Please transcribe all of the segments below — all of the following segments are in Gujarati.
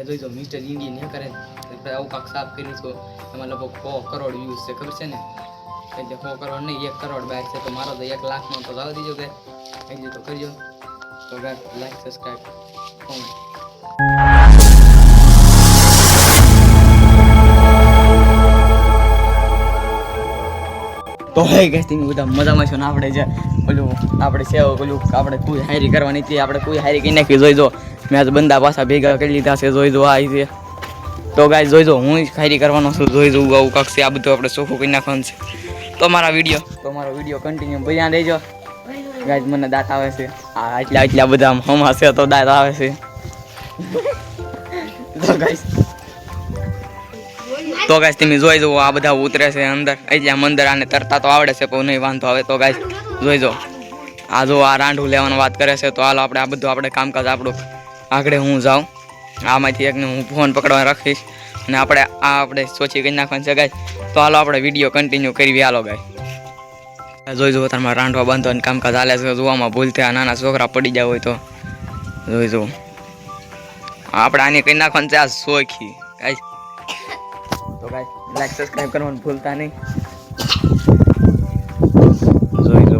જોઈજો મિસ્ટર ઇન્ડિયન એ કરે આવું કાંક સાફ કર્યું છો એમાં લગભગ 100 કરોડ વ્યૂઝ છે ખબર છે ને એટલે 100 કરોડ નહીં 1 કરોડ બહાર છે તો મારો તો 1 લાખમાં તો લાવી દીજો કે આવી તો કરજો તો લાઈક સબસ્ક્રાઈબ કોમેન્ટ તો હે ગાઈસ તમે બધા મજામાં છો ને આપણે જે ઓલું આપણે સેવ ઓલું આપણે કોઈ હાયરી કરવાની હતી આપણે કોઈ હાયરી કરી નાખી જોઈજો મેં આજ બંદા પાછા ભેગા કરી લીધા છે જોઈજો આ છે તો ગાઈસ જોઈજો હું હાયરી કરવાનો છું જોઈજો આવું કાંક છે આ બધું આપણે ચોખ્ખું કરી નાખવાનું છે તો મારો વિડીયો કન્ટિન્યુ બન્યા રહેજો ગાઈસ મને દાંત આવે છે આ એટલા બધા હમા છે તો દાંત આવે છે તો ગાઈસ તમે જોઈ જુઓ આ બધા ઉતરે છે અંદર એટલે મંદર આને તરતા તો આવડે છે પણ નહીં વાંધો આવે તો ગાઈસ જોઈજો આ જો આ રાંઢું લેવાની વાત કરે છે તો હાલો આપણે આ બધું આપણે કામકાજ આપણું આગળ હું જાઉં આમાંથી એકને હું ફોન પકડવા રાખીશ અને આપણે સોચી કરી નાખવાનું છે ગાઈસ તો હાલો આપણે વિડીયો કન્ટિન્યુ કરવી હાલો ગાઈસ જોઈ જુઓ તારમાં રાંઢવા બાંધવાનું કામકાજ હાલે છે જોવામાં ભૂલ થયા નાના છોકરા પડી જાય હોય તો જોઈ જુઓ આપણે આની કરી નાખવાનું છે આ સોખી ગાઈસ તો ગાઈસ લાઈક સબસ્ક્રાઇબ કરવાનું ભૂલતા નહીં જોઈ દો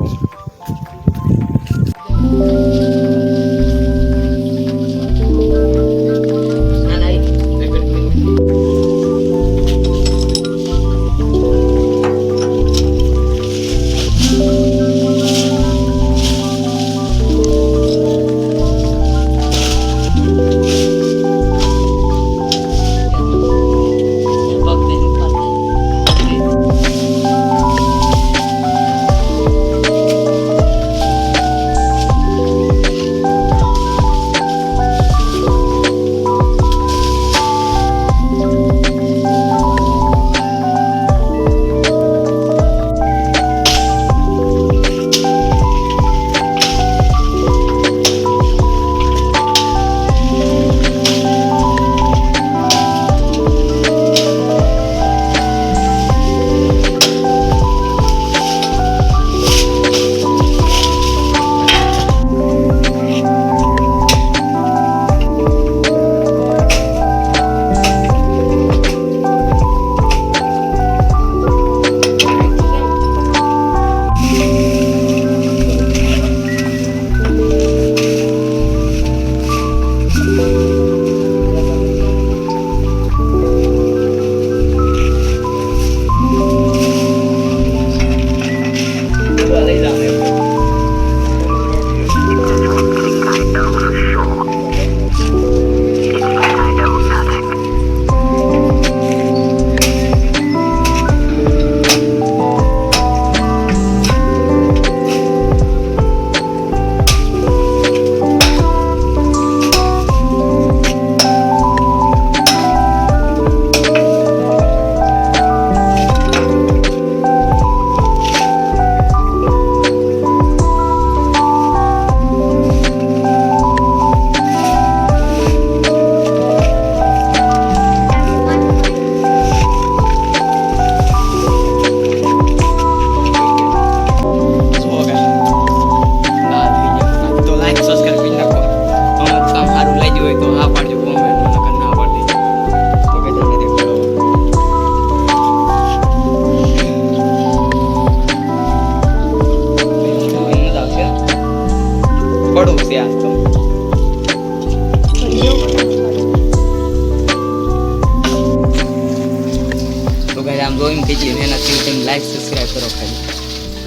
આમ જોઈને કહીએ મહેનત કરી લાઈક સબસ્ક્રાઈબ કરો ખાલી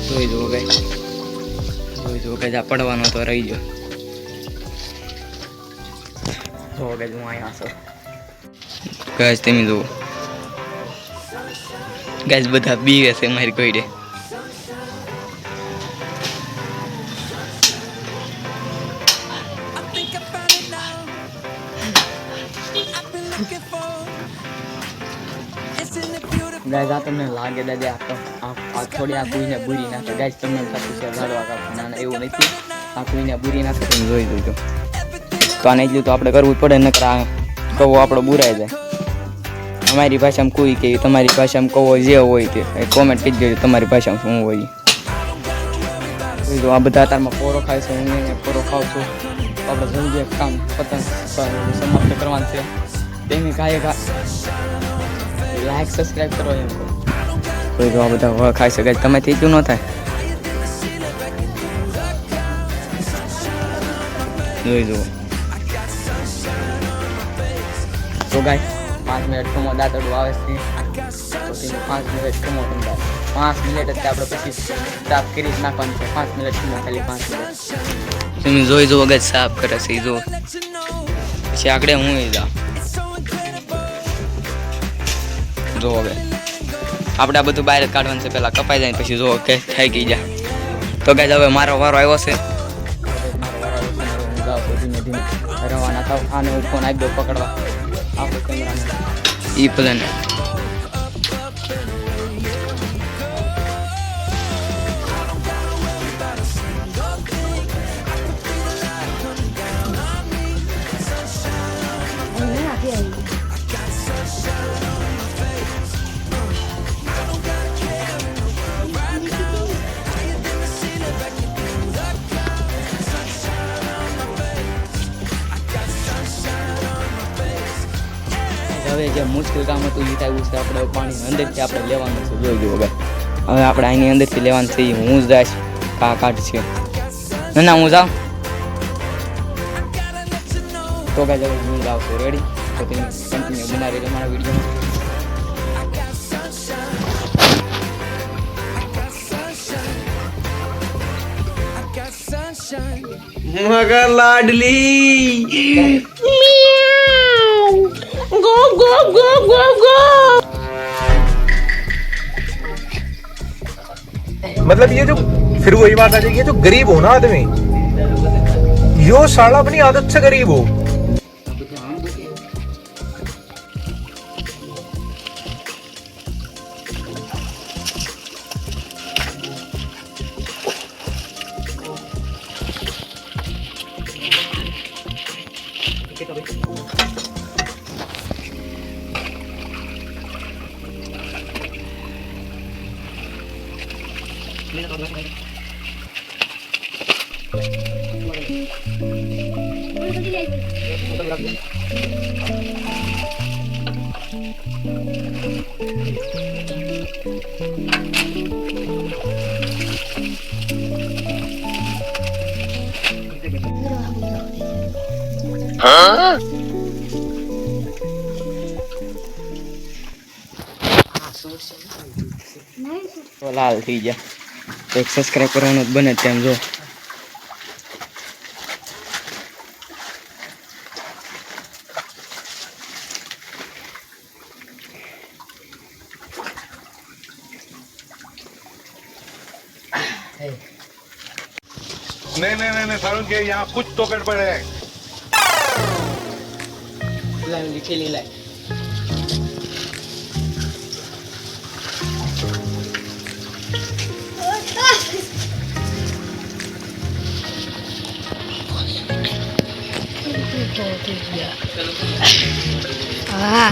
જોઈ જુઓ ગાઈસ આ પડવાનો તો રહી ગયો જો ગાઈસ હું અહીંયા છું ગાઈસ તમે જુઓ ગાઈસ બધા બીવે છે મારી કોઈડે गाइस आ તમને લાગે દાદા આ થોડી આ કોઈને બુરી નાખે ગાઈસ તમને થતું છે ઝાડવા કાપવા ના એવું નથી આ કોઈને બુરી નાખે તમે જોઈ જોજો તો આને એટલું તો આપણે કરવું પડે નકર આ કવો આપણો બુરાઈ જાય અમારી ભાષામાં કોઈ કે તમારી ભાષામાં કહો જે હોય તે કોમેન્ટ કરી દેજો તમારી ભાષામાં શું હોય. જો આ બધા અત્યારમાં પોરો ખાય છે, હું એને પોરો ખાઉં છું. આપણે જલ્દી એક કામ પતંગ સમાપ્ત કરવાનું છે. તેની ગાયે લાઈક સબસ્ક્રાઈબ કરો એમ તો જો આ બધા ખાઈ શકે તમે થીચું ન થાય. જોઈ જુઓ તો ગાય 5 મિનિટ ખમો દાંતડું આવે છે તો તેને 5 મિનિટ ખમો તમને 5 મિનિટ જ આપણે પછી સાફ કરી જ નાખવાનું છે. 5 મિનિટ ખમો ખાલી 5 મિનિટ તમે જોઈ જુઓ ગાય સાફ કરે છે જો પછી આગળ હું જાઉં જો હવે આપણે આ બધું બહાર જ કાઢવાનું છે. પહેલાં કપાઈ જાય પછી જો કે થઈ ગઈ જાય તો ગાય હવે મારો વારો આવ્યો છે. ધીમે ધીમે રવાના થાવ. આને હું ફોન આપી દો પકડવા આપણો કેમેરામેન એ પ્લાન હવે જે મુશ્કેલ કામ હતું એ થાય છે. આપણે પાણી અંદરથી આપણે લેવાનું છે. જોઈ જુઓ હવે આપણે આની અંદરથી લેવાનું છે. હું જ જઈશ કાઢ છે ના હું જાઉં તો કાંઈ જવું હું જાઉં છું. રેડી તો તમે કન્ટિન્યુ બનાવી તમારા વિડીયોમાં. મગર લાડલી गो गो गो गो गो मतलब ये जो फिर वही बात आ जाएगी, जो गरीब हो ना आदमी, यो साला अपनी आदत से गरीब हो. તો લાલ થઈ ગયા તો એક સબસ્ક્રાઈબ કરવાનું જ બને તેમ જો नहीं सारुण के यहाँ कुछ तो गड़बड़ है. खेली लाए हाँ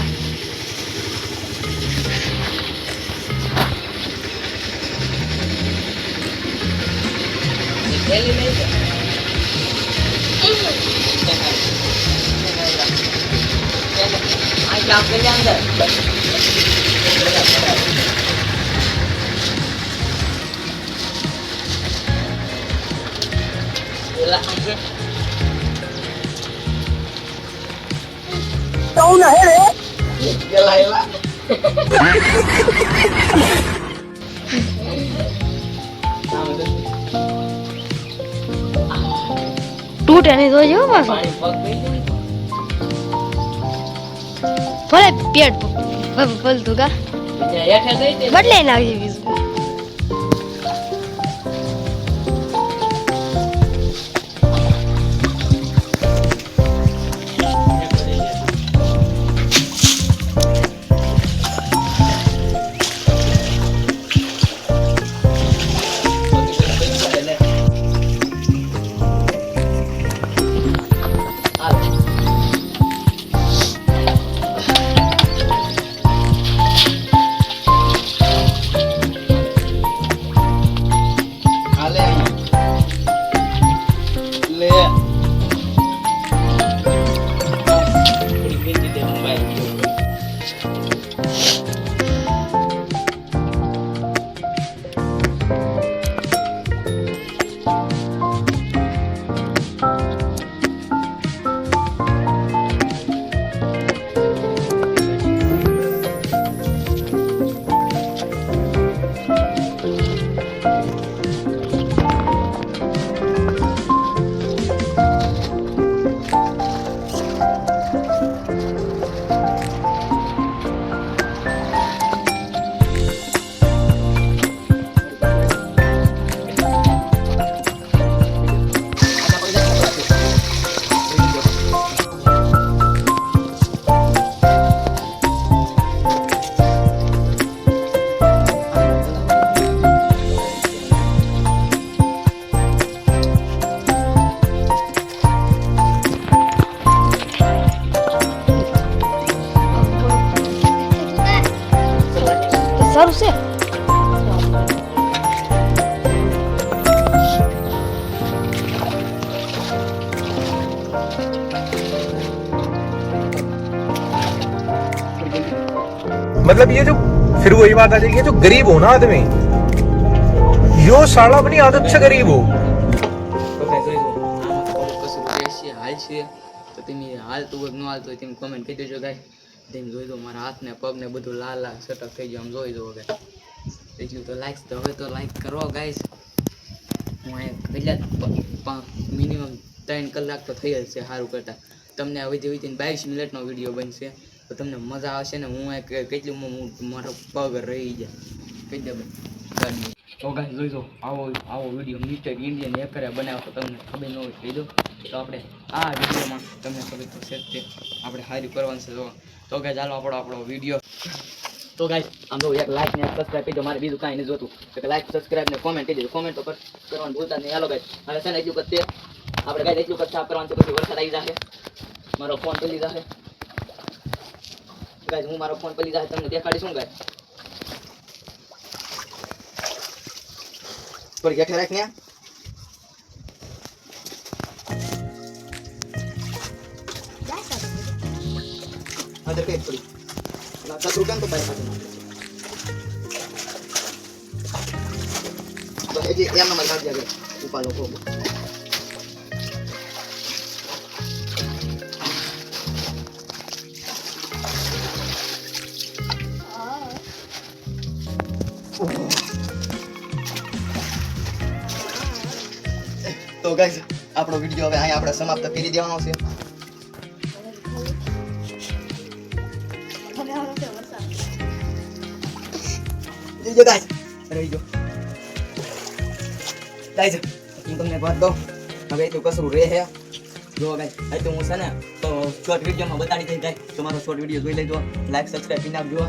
टूटे नहीं तो जो बस भले पेट पल दूंगा बदले ना સારું છે. मतलब ये जो फिर वही बात आ जाएगी, ये जो गरीब हो ना आदमी, यो साला अपनी आदत से गरीब हो. હાલ છે તો તમે હાલતું હોય ન હાલતું હોય તમે કમેન્ટ કરી દેજો ગાય. તમે જોઈ દો મારા હાથ ને પગ ને બધું લાલ લાલ સટક થઈ ગયું આમ જોઈ દો ગાય. બીજું તો લાઈક તો હવે તો લાઈક કરો ગાઈસ. હું અહીંયા મિનિમમ 3 કલાક તો થઈ જ છે સારું કરતા. તમને હવે જે 22 મિનિટનો વિડીયો બનશે તો તમને મજા આવશે ને. હું કેટલું મારો પગ રહી જાય કહી દે ભાઈ. તો ગાઈસ જોઈ દો આવો વિડીયો મિસ્ટર ઇન્ડિયન હેકરે બનાવ્યો તો તમને ખબર ન હોય કહી દો. તો આપણે આ વિડીયોમાં તમને ખબર તો છે જ આપણે હારી કરવાનું છે. તો ગાઈસ ચાલો આપણો વિડીયો. તો ગાઈસ આમ તો એક લાઈક ને સબસ્ક્રાઇબ કરી દો. મારે બીજું કાંઈ નથી જોતું. એક લાઈક સબસ્ક્રાઇબ ને કોમેન્ટ કરી દેજો. કોમેન્ટ તો કરવાનું ભૂલતા નહીં. હાલો ગાઈસ હવે છે ને એટલું કરશે આપણે ગાઈસ એટલું કર સાફ કરવાનું છે. પછી વરસાદ આવી જશે મારો ફોન પડી જશે ગાઈસ. હું મારો ફોન પડી જશે તમને દેખાડીશું ગાઈસ. થોડી હેઠે રાખ ને. અંદર પેટ થોડી ના કચરું કેમ તો પાઈ પાડે તો એ જે એમ નંબર કાઢી જાય ઉપાડો કોબો. તો ગાઈસ આપણો વિડિયો હવે અહીંયા આપણે સમાપ્ત કરી દેવાનો છે. જો ગાઈસ રહી ગયો ગાઈસ હું તમને વાત દઉં હવે એટલું કસરું રહે છે. જો ગાઈસ એટલું હું છે ને તો શોર્ટ વિડીયોમાં બતાડી દઈ ગાઈસ. તમારો શોર્ટ વિડીયો જોઈ લેજો, લાઈક સબસ્ક્રાઇબ કરી નાખજો.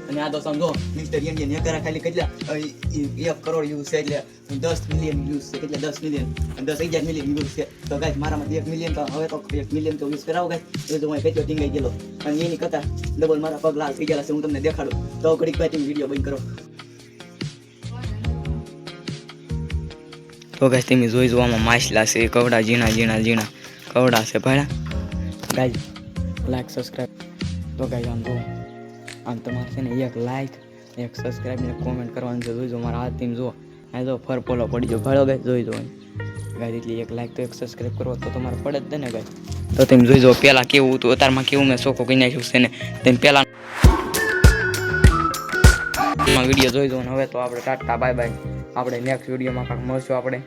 અને આ તો સમજો મિસ્ટર ઇન્ડિયન હેકર ખાલી કેટલા 1 કરોડ વ્યૂઝ છે એટલે 10 મિલિયન વ્યૂઝ છે. કેટલા 10 મિલિયન 10,000 મિલિયન વ્યૂઝ છે. તો ગાઈસ મારામાં 1 મિલિયન તો હવે તો 1 મિલિયન તો વ્યૂઝ કરાવો ગાઈસ. એટલે હું કેટલો ટીંગાઈ ગયેલો અને એની કરતા ડબલ મારા પગ લાલ થઈ ગયેલા છે. હું તમને દેખાડું તો ઘડીક ભાઈ તમે વિડીયો બંધ કરો. તો ગાઈસ તમે જોઈ જોવામાં માછલા છે, કવડા ઝીણા ઝીણા ઝીણા કવડા છે ભાડા ગાઈસ. લાઈક સબસ્ક્રાઇબ તો ગાઈસ આમ જો આમ તમારે છે ને એક લાઈક એક સબસ્ક્રાઇબ ને કોમેન્ટ કરવાનું છે. જોઈજો મારા હાથ તેમ જો આ જો ફર પોલો પડી ગયો ભાડો ગાઈસ. જોઈજો ગાઈસ એટલી એક લાઈક તો એક સબસ્ક્રાઇબ કરો તો તમારે પડે જ ને ગાઈસ. તો તમે જોઈજો પહેલાં કેવું હતું અત્યારમાં કેવું મેં ચોખ્ખું કરી નાખ્યું છે ને તેમ પહેલાં વિડીયો જોઈજો. હવે તો આપણે ટાટા બાય બાય. આપણે નેક્સ્ટ વિડીયોમાં કાંઈક મળશું આપણે.